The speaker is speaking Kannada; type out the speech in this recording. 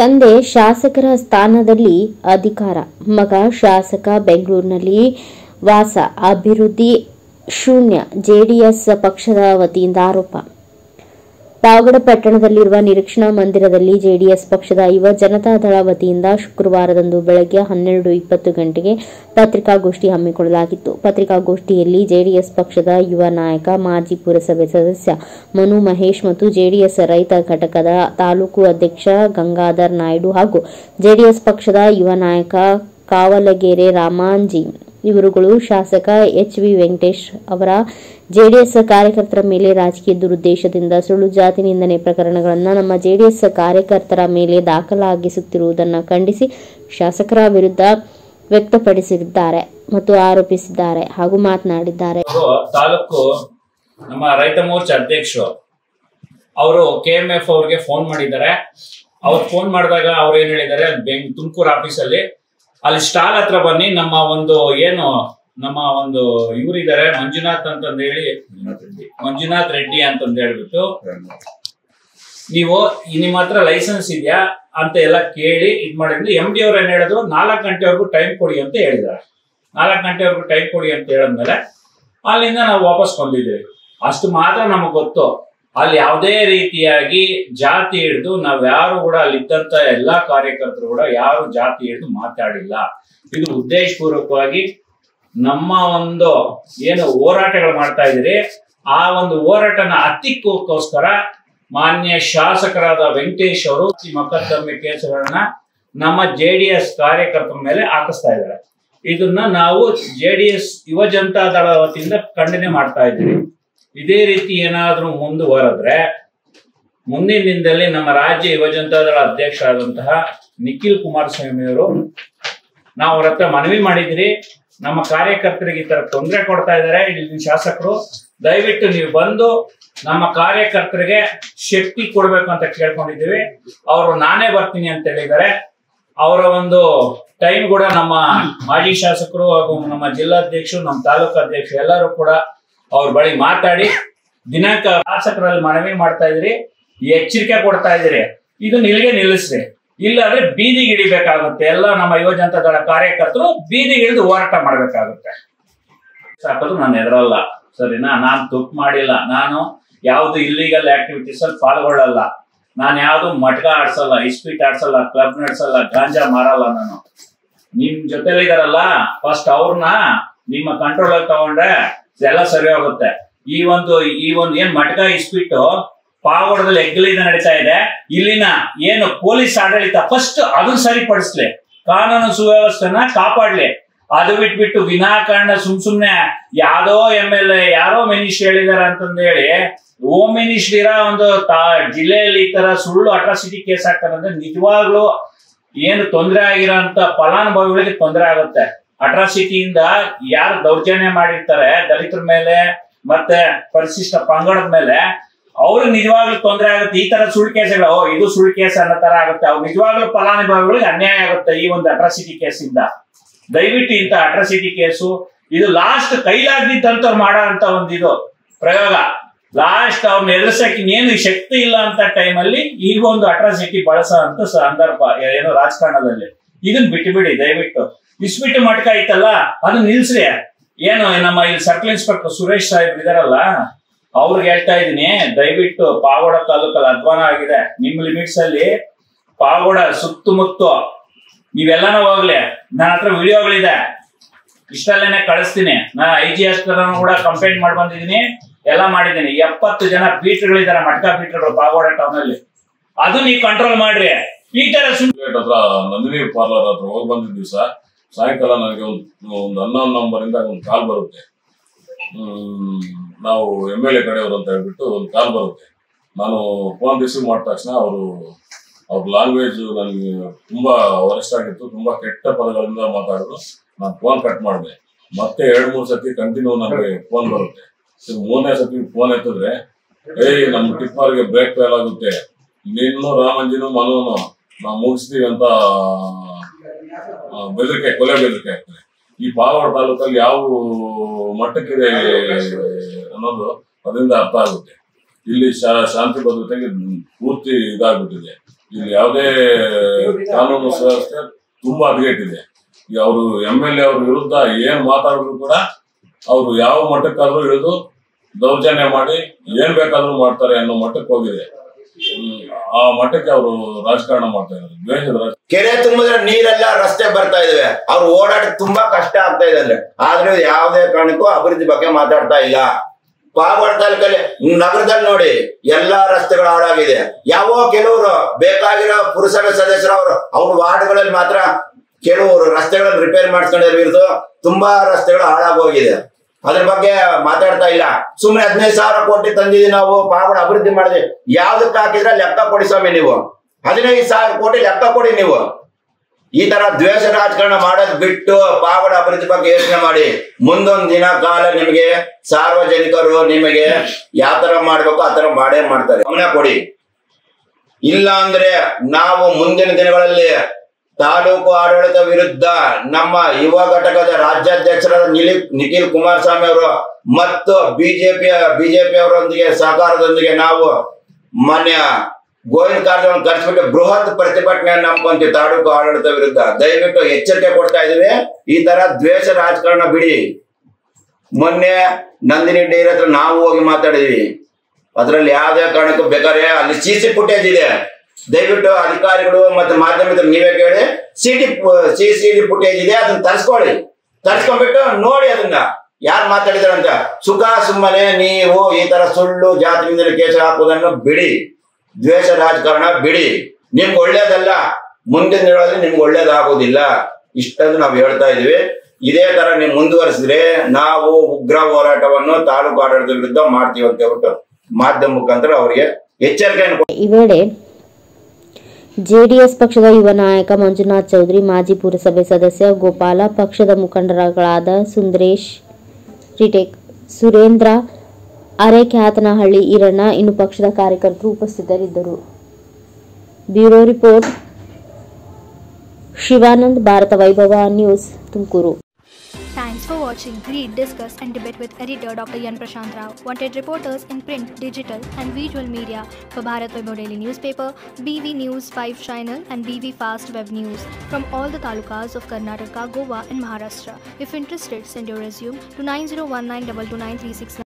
ತಂದೆ ಶಾಸಕರ ಸ್ಥಾನದಲ್ಲಿ ಅಧಿಕಾರ, ಮಗ ಶಾಸಕ ಬೆಂಗಳೂರಿನಲ್ಲಿ ವಾಸ, ಅಭಿವೃದ್ಧಿ ಶೂನ್ಯ ಜೆಡಿಎಸ್ ಪಕ್ಷದ ವತಿಯಿಂದ ಆರೋಪ. ಪಾವಗಡ ಪಟ್ಟಣದಲ್ಲಿರುವ ನಿರೀಕ್ಷಣಾ ಮಂದಿರದಲ್ಲಿ ಜೆಡಿಎಸ್ ಪಕ್ಷದ ಯುವ ಜನತಾದಳ ವತಿಯಿಂದ ಶುಕ್ರವಾರದಂದು ಬೆಳಗ್ಗೆ 12:20 ಗಂಟೆಗೆ ಪತ್ರಿಕಾಗೋಷ್ಠಿ ಹಮ್ಮಿಕೊಳ್ಳಲಾಗಿತ್ತು. ಪತ್ರಿಕಾಗೋಷ್ಠಿಯಲ್ಲಿ ಜೆಡಿಎಸ್ ಪಕ್ಷದ ಯುವ ನಾಯಕ, ಮಾಜಿ ಪುರಸಭೆ ಸದಸ್ಯ ಮನು ಮಹೇಶ್ ಮತ್ತು ಜೆಡಿಎಸ್ ರೈತ ಘಟಕದ ತಾಲೂಕು ಅಧ್ಯಕ್ಷ ಗಂಗಾಧರ್ ನಾಯ್ಡು ಹಾಗೂ ಜೆಡಿಎಸ್ ಪಕ್ಷದ ಯುವ ನಾಯಕ ಕಾವಲಗೆರೆ ರಾಮಾಂಜಿ ಇವರುಗಳು ಶಾಸಕ ಎಚ್.ವಿ. ವೆಂಕಟೇಶ್ ಅವರ ಜೆಡಿಎಸ್ ಕಾರ್ಯಕರ್ತರ ಮೇಲೆ ರಾಜಕೀಯ ದುರುದ್ದೇಶದಿಂದ ಸುಳ್ಳು ಜಾತಿ ನಿಂದನೆ ಪ್ರಕರಣಗಳನ್ನು ನಮ್ಮ ಜೆಡಿಎಸ್ ಕಾರ್ಯಕರ್ತರ ಮೇಲೆ ದಾಖಲಾಗಿಸುತ್ತಿರುವುದನ್ನು ಖಂಡಿಸಿ ಶಾಸಕರ ವಿರುದ್ಧ ವ್ಯಕ್ತಪಡಿಸಿದ್ದಾರೆ ಮತ್ತು ಆರೋಪಿಸಿದ್ದಾರೆ ಹಾಗೂ ಮಾತನಾಡಿದ್ದಾರೆ. ತಾಲೂಕು ನಮ್ಮ ರೈತ ಮೋರ್ಚಾ ಅಧ್ಯಕ್ಷರು ಅವರು KMF ಅವರಿಗೆ ಫೋನ್ ಮಾಡಿದ್ದಾರೆ. ಅವ್ರು ಫೋನ್ ಮಾಡಿದಾಗ ಅವ್ರು ಏನ್ ಹೇಳಿದ್ದಾರೆ, ತುಮಕೂರು ಆಫೀಸಲ್ಲಿ ಅಲ್ಲಿ ಸ್ಟಾಲ್ ಹತ್ರ ಬನ್ನಿ, ನಮ್ಮ ಒಂದು ಇವರಿದ್ದಾರೆ ಮಂಜುನಾಥ್ ಅಂತಂದ ಹೇಳಿ, ಮಂಜುನಾಥ್ ರೆಡ್ಡಿ ಅಂತಂದ ಹೇಳ್ಬಿಟ್ಟು, ನೀವು ನಿಮ್ಮ ಹತ್ರ ಲೈಸೆನ್ಸ್ ಇದೆಯಾ ಅಂತ ಎಲ್ಲ ಕೇಳಿ ಇದ್ ಮಾಡಿದ್ವಿ. MD ಅವ್ರು ಏನ್ ಹೇಳಿದ್ರು, 4 ಗಂಟೆವರೆಗೂ ಟೈಮ್ ಕೊಡಿ ಅಂತ ಹೇಳಿದ್ದಾರೆ. 4 ಗಂಟೆವರೆಗೂ ಟೈಮ್ ಕೊಡಿ ಅಂತ ಹೇಳಿದ್ಮೇಲೆ ಅಲ್ಲಿಂದ ನಾವು ವಾಪಸ್ ಬಂದಿದ್ದೀವಿ. ಅಷ್ಟು ಮಾತ್ರ ನಮಗ್ ಗೊತ್ತು. ಅಲ್ಲಿ ಯಾವುದೇ ರೀತಿಯಾಗಿ ಜಾತಿ ಹಿಡಿದು ನಾವ್ ಯಾರು ಕೂಡ ಅಲ್ಲಿದ್ದಂತ ಎಲ್ಲಾ ಕಾರ್ಯಕರ್ತರು ಕೂಡ ಯಾರು ಜಾತಿ ಹಿಡಿದು ಮಾತಾಡಿಲ್ಲ. ಇದು ಉದ್ದೇಶಪೂರ್ವಕವಾಗಿ ನಮ್ಮ ಒಂದು ಏನು ಹೋರಾಟಗಳು ಮಾಡ್ತಾ ಇದ್ದೀರಿ, ಆ ಒಂದು ಹೋರಾಟನ ಹತ್ತಿಕ್ಕೋಸ್ಕರ ಮಾನ್ಯ ಶಾಸಕರಾದ ವೆಂಕಟೇಶ್ ಅವರು ಈ ಮೊಕದ್ದಮೆ ಕೇಸುಗಳನ್ನ ನಮ್ಮ JDS ಕಾರ್ಯಕರ್ತರ ಮೇಲೆ ಹಾಕಿಸ್ತಾ ಇದ್ದಾರೆ. ಇದನ್ನ ನಾವು JDS ಯುವ ಜನತಾ ದಳ ವತಿಯಿಂದ ಖಂಡನೆ ಮಾಡ್ತಾ ಇದ್ದೀವಿ. ಇದೇ ರೀತಿ ಏನಾದ್ರೂ ಮುಂದುವರೆದ್ರೆ ಮುಂದಿನ ದಿನದಲ್ಲಿ ನಮ್ಮ ರಾಜ್ಯ ಯುವ ಜನತಾ ದಳ ಅಧ್ಯಕ್ಷರಾದಂತಹ ನಿಖಿಲ್ ಕುಮಾರಸ್ವಾಮಿ ಅವರು, ನಾವು ಅವ್ರ ಹತ್ರ ಮನವಿ ಮಾಡಿದ್ರಿ, ನಮ್ಮ ಕಾರ್ಯಕರ್ತರಿಗೆ ಈ ತರ ತೊಂದರೆ ಕೊಡ್ತಾ ಇದ್ದಾರೆ ಇಲ್ಲಿನ ಶಾಸಕರು, ದಯವಿಟ್ಟು ನೀವು ಬಂದು ನಮ್ಮ ಕಾರ್ಯಕರ್ತರಿಗೆ ಶಕ್ತಿ ಕೊಡ್ಬೇಕು ಅಂತ ಕೇಳ್ಕೊಂಡಿದ್ದೀವಿ. ಅವರು ನಾನೇ ಬರ್ತೀನಿ ಅಂತ ಹೇಳಿದ್ದಾರೆ. ಅವರ ಒಂದು ಟೈಮ್ ಕೂಡ ನಮ್ಮ ಮಾಜಿ ಶಾಸಕರು ಹಾಗೂ ನಮ್ಮ ಜಿಲ್ಲಾಧ್ಯಕ್ಷರು, ನಮ್ಮ ತಾಲೂಕು ಅಧ್ಯಕ್ಷರು ಎಲ್ಲರೂ ಕೂಡ ಅವ್ರ ಬಳಿ ಮಾತಾಡಿ ದಿನಾಂಕ ಶಾಸಕರಲ್ಲಿ ಮನವಿ ಮಾಡ್ತಾ ಇದ್ರಿ, ಎಚ್ಚರಿಕೆ ಕೊಡ್ತಾ ಇದ್ದೀರಿ, ಇದು ಇಲ್ಲಿಗೆ ನಿಲ್ಲಿಸ್ರಿ, ಇಲ್ಲಾಂದ್ರೆ ಬೀದಿಗೆ ಇಳಿಬೇಕಾಗುತ್ತೆ. ಎಲ್ಲ ನಮ್ಮ ಯುವ ಜನತಾ ದಳ ಕಾರ್ಯಕರ್ತರು ಬೀದಿಗೆ ಇಳಿದು ಹೋರಾಟ ಮಾಡ್ಬೇಕಾಗುತ್ತೆ. ಸಾಕೋದು ನಾನು ಎದುರಲ್ಲ, ಸರಿನಾ? ನಾನು ತಪ್ಪು ಮಾಡಿಲ್ಲ, ನಾನು ಯಾವ್ದು ಇಲ್ಲಿಗಲ್ ಆಕ್ಟಿವಿಟೀಸ್ ಅಲ್ಲಿ ಪಾಲ್ಗೊಳ್ಳಲ್ಲ, ನಾನು ಯಾವ್ದು ಮಟ್ಕ ಆಡ್ಸಲ್ಲ, ಇಸ್ಪೀಟ್ ಆಡ್ಸಲ್ಲ, ಕ್ಲಬ್ ನಡೆಸಲ್ಲ, ಗಾಂಜಾ ಮಾರಲ್ಲ. ನಾನು ನಿಮ್ ಜೊತೆಲಿದಾರಲ್ಲ, ಫಸ್ಟ್ ಅವ್ರನ್ನ ನಿಮ್ಮ ಕಂಟ್ರೋಲ್ ಅಲ್ಲಿ ತಗೊಂಡ್ರೆ ಎಲ್ಲ ಸರಿ ಹೋಗುತ್ತೆ. ಈ ಒಂದು ಏನ್ ಮಟ್ಕ ಇಸ್ಬಿಟ್ಟು ಪಾವಗಡದಲ್ಲಿ ಹೆಗ್ಗಲಿಂದ ನಡೀತಾ ಇದೆ, ಇಲ್ಲಿನ ಏನು ಪೊಲೀಸ್ ಆಡಳಿತ ಫಸ್ಟ್ ಅದನ್ನ ಸರಿಪಡಿಸ್ಲಿ, ಕಾನೂನು ಸುವ್ಯವಸ್ಥೆನ ಕಾಪಾಡ್ಲಿ. ಅದು ಬಿಟ್ಬಿಟ್ಟು ವಿನಾಕಾರಣ ಸುಮ್ನೆ ಯಾವ್ದೋ MLA ಯಾರೋ ಮಿನಿಸ್ಟರ್ ಹೇಳಿದಾರೆ ಅಂತಂದ ಹೇಳಿ ಹೋಮ್ ಮಿನಿಸ್ಟರ್ ಇರೋ ಒಂದು ಜಿಲ್ಲೆಯಲ್ಲಿ ಈ ತರ ಸುಳ್ಳು ಅಟ್ರಾಸಿಟಿ ಕೇಸ್ ಹಾಕ್ತಾರೆ ಅಂದ್ರೆ ನಿಜವಾಗ್ಲೂ ಏನು ತೊಂದರೆ ಆಗಿರೋ ಅಂತ ಫಲಾನುಭವಿಗಳಿಗೆ ತೊಂದರೆ ಆಗುತ್ತೆ. ಅಟ್ರಾಸಿಟಿಯಿಂದ ಯಾರು ದೌರ್ಜನ್ಯ ಮಾಡಿರ್ತಾರೆ ದಲಿತರ ಮೇಲೆ ಮತ್ತೆ ಪರಿಶಿಷ್ಟ ಪಂಗಡದ ಮೇಲೆ, ಅವ್ರಿಗೆ ನಿಜವಾಗ್ಲೂ ತೊಂದರೆ ಆಗುತ್ತೆ. ಈ ತರ ಸುಳ್ಳು ಕೇಸ್ಗಳು, ಇದು ಸುಳ್ಳು ಕೇಸ್ ಅನ್ನೋ ತರ ಆಗುತ್ತೆ. ಅವ್ರು ನಿಜವಾಗ್ಲೂ ಫಲಾನುಭವಿಗಳಿಗೆ ಅನ್ಯಾಯ ಆಗುತ್ತೆ ಈ ಒಂದು ಅಟ್ರಾಸಿಟಿ ಕೇಸಿಂದ. ದಯವಿಟ್ಟು ಇಂತ ಅಟ್ರಾಸಿಟಿ ಕೇಸು ಇದು ಲಾಸ್ಟ್ ಕೈಲಾಗ್ದಿದ್ದಂತವ್ರು ಮಾಡೋ ಅಂತ ಒಂದು ಇದು ಪ್ರಯೋಗ. ಲಾಸ್ಟ್ ಅವ್ರನ್ನ ಎದುರಿಸಕ್ಕೆ ಇನ್ನೇನು ಶಕ್ತಿ ಇಲ್ಲ ಅಂತ ಟೈಮಲ್ಲಿ ಈಗ ಒಂದು ಅಟ್ರಾಸಿಟಿ ಬಳಸೋ ಅಂತ ಸಂದರ್ಭ ಏನೋ ರಾಜಕಾರಣದಲ್ಲಿ. ಇದನ್ನ ಬಿಟ್ಟುಬಿಡಿ ದಯವಿಟ್ಟು. ಇಸ್ಬಿಟ್ಟು ಮಟ್ಕ ಐತಲ್ಲ ಅದನ್ನ ನಿಲ್ಸ್ರಿ. ಏನು ನಮ್ಮ ಇಲ್ಲಿ ಸರ್ಕಲ್ ಇನ್ಸ್ಪೆಕ್ಟರ್ ಸುರೇಶ್ ಸಾಹೇಬ್ ಇದಾರಲ್ಲ, ಅವ್ರಿಗೆ ಹೇಳ್ತಾ ಇದೀನಿ, ದಯವಿಟ್ಟು ಪಾವಗಡ ತಾಲೂಕಲ್ಲಿ ಅಧ್ವಾನ ಆಗಿದೆ. ನಿಮ್ ಲಿಮಿಟ್ಸ್ ಅಲ್ಲಿ ಪಾವಗಡ ಸುತ್ತಮುತ್ತ ನೀವೆಲ್ಲಾನು ಹೋಗ್ಲಿ, ನನ್ನ ಹತ್ರ ವಿಡಿಯೋಗಳಿದೆ, ಇಷ್ಟಲ್ಲೇನೆ ಕಳಿಸ್ತೀನಿ. ನಾ IGS ಕೂಡ ಕಂಪ್ಲೇಂಟ್ ಮಾಡಿ ಬಂದಿದ್ದೀನಿ, ಎಲ್ಲ ಮಾಡಿದ್ದೀನಿ. 70 ಜನ ಬೀಟ್ಗಳಿದ್ದಾರೆ, ಮಟ್ಕ ಬೀಟ್ಗಳು ಪಾವಗಡ ಟೌನ್ ಅಲ್ಲಿ. ಅದು ನೀವು ಕಂಟ್ರೋಲ್ ಮಾಡ್ರಿ. ಈ ತರ ಹತ್ರ ನಂದಿನಿ ಪಾರ್ಲರ್ ಹತ್ರ ಹೋಗಿ ಬಂದಿದ್ದ ದಿವಸ ಸಾಯಂಕಾಲ ನನಗೆ ಒಂದು ಅನ್ನೋನ್ ನಂಬರಿಂದ ಒಂದು ಕಾಲ್ ಬರುತ್ತೆ. ನಾವು MLA ಕಡೆಯವರು ಅಂತ ಹೇಳ್ಬಿಟ್ಟು ಒಂದು ಕಾಲ್ ಬರುತ್ತೆ. ನಾನು ಫೋನ್ ರಿಸೀವ್ ಮಾಡಿದ ತಕ್ಷಣ ಅವ್ರ ಲ್ಯಾಂಗ್ವೇಜ್ ನನಗೆ ತುಂಬಾ ವರಿಷ್ಠ ಆಗಿತ್ತು. ತುಂಬಾ ಕೆಟ್ಟ ಪದಗಳಿಂದ ಮಾತಾಡಿದ್ರು. ನಾನು ಫೋನ್ ಕಟ್ ಮಾಡಿದೆ. ಮತ್ತೆ 2-3 ಸತಿ ಕಂಟಿನ್ಯೂ ನನಗೆ ಫೋನ್ ಬರುತ್ತೆ. 3ನೇ ಸತಿ ಫೋನ್ ಎತ್ತಿದ್ರೆ, ನಮ್ಮ ಟಿಪ್ಪರ್ಗೆ ಬ್ರೇಕ್ ಫೇಲ್ ಆಗುತ್ತೆ, ನೀನು ರಾಮಂಜಿನು ಮನೋನು ನಾವು ಮುಗಿಸ್ತೀವಿ ಅಂತ ಬೆದರಿಕೆ, ಕೊಲೆ ಬೆದರಿಕೆ ಆಗ್ತದೆ. ಈ ಪಾವಗಡ ತಾಲೂಕಲ್ಲಿ ಯಾವ ಮಟ್ಟಕ್ಕಿದೆ ಅನ್ನೋದು ಅದರಿಂದ ಅರ್ಥ ಆಗುತ್ತೆ. ಇಲ್ಲಿ ಶಾಂತಿ ಭದ್ರತೆಗೆ ಪೂರ್ತಿ ಇದಾಗ್ಬಿಟ್ಟಿದೆ. ಇಲ್ಲಿ ಯಾವುದೇ ಕಾನೂನು ಸುವ್ಯವಸ್ಥೆ ತುಂಬಾ ಹದಗೆಟ್ಟಿದೆ. ಈಗ ಅವರು MLA ಅವ್ರ ವಿರುದ್ಧ ಏನ್ ಮಾತಾಡಿದ್ರು ಕೂಡ ಅವರು ಯಾವ ಮಟ್ಟಕ್ಕಾದ್ರೂ ಇಳಿದು ದೌರ್ಜನ್ಯ ಮಾಡಿ ಏನ್ ಬೇಕಾದ್ರೂ ಮಾಡ್ತಾರೆ ಅನ್ನೋ ಮಟ್ಟಕ್ಕೆ ಹೋಗಿದೆ. ಆ ಮಟ್ಟಕ್ಕೆ ಅವರು ರಾಜಕಾರಣ ಮಾಡ್ತಾ ಇದ್ದಾರೆ, ದ್ವೇಷದ ಕೆರೆ ತುಂಬಿದ್ರೆ ನೀರೆಲ್ಲ ರಸ್ತೆ ಬರ್ತಾ ಇದಾವೆ, ಅವ್ರು ಓಡಾಡಕ್ ತುಂಬಾ ಕಷ್ಟ ಆಗ್ತಾ ಇದೆ ಅಂದ್ರೆ, ಆದ್ರೆ ಯಾವುದೇ ಕಾರಣಕ್ಕೂ ಅಭಿವೃದ್ಧಿ ಬಗ್ಗೆ ಮಾತಾಡ್ತಾ ಇಲ್ಲ. ಪಾವಗಡ ತಾಲೂಕಲ್ಲಿ ನಗರದಲ್ಲಿ ನೋಡಿ ಎಲ್ಲಾ ರಸ್ತೆಗಳು ಹಾಳಾಗಿದೆ. ಯಾವ ಕೆಲವರು ಬೇಕಾಗಿರೋ ಪುರಸಭೆ ಸದಸ್ಯರು ಅವ್ರ ವಾರ್ಡ್ಗಳಲ್ಲಿ ಮಾತ್ರ ಕೆಲವರು ರಸ್ತೆಗಳನ್ನು ರಿಪೇರ್ ಮಾಡಿಸ್ಕೊಂಡಿರೋ ತುಂಬಾ ರಸ್ತೆಗಳು ಹಾಳಾಗೋಗಿದೆ. ಅದ್ರ ಬಗ್ಗೆ ಮಾತಾಡ್ತಾ ಇಲ್ಲ. ಸುಮ್ನೆ 15,000 ಕೋಟಿ ತಂದಿದ್ದೀವಿ ನಾವು, ಪಾವಗಡ ಅಭಿವೃದ್ಧಿ ಮಾಡಿದ್ವಿ. ಯಾವ್ದಕ್ಕೆ ಹಾಕಿದ್ರೆ ಲೆಕ್ಕ ಕೊಡಿ ಸ್ವಾಮಿ, ನೀವು 15,000 ಕೋಟಿ ಲೆಕ್ಕ ಕೊಡಿ. ನೀವು ಈ ತರ ದ್ವೇಷ ರಾಜಕಾರಣ ಮಾಡೋದ್ ಬಿಟ್ಟು ಪಾವಗಡ ಅಭಿವೃದ್ಧಿ ಬಗ್ಗೆ ಯೋಚನೆ ಮಾಡಿ. ಮುಂದೊಂದ್ ದಿನ ಕಾಲ ನಿಮಗೆ ಸಾರ್ವಜನಿಕರು ನಿಮಗೆ ಯಾವ ತರ ಮಾಡ್ಬೇಕು ಆ ತರ ಮಾಡೇ ಮಾಡ್ತಾರೆ. ಗಮನ ಕೊಡಿ. ಇಲ್ಲ ಅಂದ್ರೆ ನಾವು ಮುಂದಿನ ದಿನಗಳಲ್ಲಿ ತಾಲೂಕು ಆಡಳಿತ ವಿರುದ್ಧ ನಮ್ಮ ಯುವ ಘಟಕದ ರಾಜ್ಯಾಧ್ಯಕ್ಷರಾದ ನಿಖಿಲ್ ಕುಮಾರಸ್ವಾಮಿ ಅವರು ಮತ್ತು ಬಿಜೆಪಿ ಅವರೊಂದಿಗೆ ಸಹಕಾರದೊಂದಿಗೆ ನಾವು ಮಾನ್ಯ ಗೋವಿಂದ ಕಾರಜೋಳವನ್ನು ಕರೆಸಿಬಿಟ್ಟು ಬೃಹತ್ ಪ್ರತಿಭಟನೆಯನ್ನು ಹಮ್ಮಿಕೊಂತೀವಿ ತಾಲೂಕು ಆಡಳಿತ ವಿರುದ್ಧ. ದಯವಿಟ್ಟು ಎಚ್ಚರಿಕೆ ಕೊಡ್ತಾ ಇದೀವಿ, ಈ ತರ ದ್ವೇಷ ರಾಜಕಾರಣ ಬಿಡಿ. ಮೊನ್ನೆ ನಂದಿನಿ ಡೈರಿ ಹತ್ರ ನಾವು ಹೋಗಿ ಮಾತಾಡಿದ್ವಿ. ಅದ್ರಲ್ಲಿ ಯಾವ್ದೇ ಕಾರಣಕ್ಕೂ ಬೇಕಾದ್ರೆ ಅಲ್ಲಿ CC ಫುಟೇಜ್ ಇದೆ. ದಯವಿಟ್ಟು ಅಧಿಕಾರಿಗಳು ಮತ್ತೆ ಮಾಧ್ಯಮಿಕರು ನೀವೇ ಕೇಳಿ, CCTV ಫುಟೇಜ್ ಇದೆ, ಅದನ್ನ ತರಿಸ್ಕೊಂಡ್ಬಿಟ್ಟು ನೋಡಿ ಅದನ್ನ ಯಾರು ಮಾತಾಡಿದಾರಂತ. ಸುಖ ಸುಮ್ಮನೆ ನೀವು ಈ ತರ ಸುಳ್ಳು ಜಾತಿ ನಿಂದನೆ ಕೇಸ್ ಹಾಕುವುದನ್ನು ಬಿಡಿ, ದ್ವೇಷ ರಾಜಕಾರಣ ಬಿಡಿ. ನಿಮ್ಗೆ ಒಳ್ಳೇದಲ್ಲ, ಮುಂದಿನ ದಿನಗಳಲ್ಲಿ ನಿಮ್ಗೆ ಒಳ್ಳೇದಾಗೋದಿಲ್ಲ. ಇಷ್ಟನ್ನು ನಾವು ಹೇಳ್ತಾ ಇದೀವಿ. ಇದೇ ತರ ನೀವು ಮುಂದುವರಿಸಿದ್ರೆ ನಾವು ಉಗ್ರ ಹೋರಾಟವನ್ನು ತಾಲೂಕು ಆಡಳಿತದ ವಿರುದ್ಧ ಮಾಡ್ತೀವಿ ಅಂತ ಹೇಳ್ಬಿಟ್ಟು ಮಾಧ್ಯಮ ಮುಖಾಂತರ ಅವರಿಗೆ ಎಚ್ಚರಿಕೆಯನ್ನು. ಈ ವೇಳೆ ಜೆಡಿಎಸ್ ಪಕ್ಷದ ಯುವ ನಾಯಕ ಮಂಜುನಾಥ್ ಚೌಧರಿ, ಮಾಜಿ ಪುರಸಭೆ ಸದಸ್ಯ ಗೋಪಾಲ, ಪಕ್ಷದ ಮುಖಂಡರುಗಳಾದ ಸುಂದರೇಶ್ ರಿಟೇಕ್, ಸುರೇಂದ್ರ ಅರೆಕ್ಯಾತನಹಳ್ಳಿ, ಈರಣ್ಣ, ಇನ್ನು ಪಕ್ಷದ ಕಾರ್ಯಕರ್ತರು ಉಪಸ್ಥಿತರಿದ್ದರು. ಬ್ಯೂರೋ ರಿಪೋರ್ಟ್ ಶಿವಾನಂದ್, ಭಾರತ ವೈಭವ news, Tumakuru. Thanks for watching. Read, discuss and debate with editor Dr. Yan Prashant Rao. Wanted reporters in print, digital and visual media for Bharat Vaibhav Daily Newspaper, BV News 5 Channel and BV Fast Web News from all the talukas of Karnataka, Goa and Maharashtra. If interested, send your resume to 9019229369.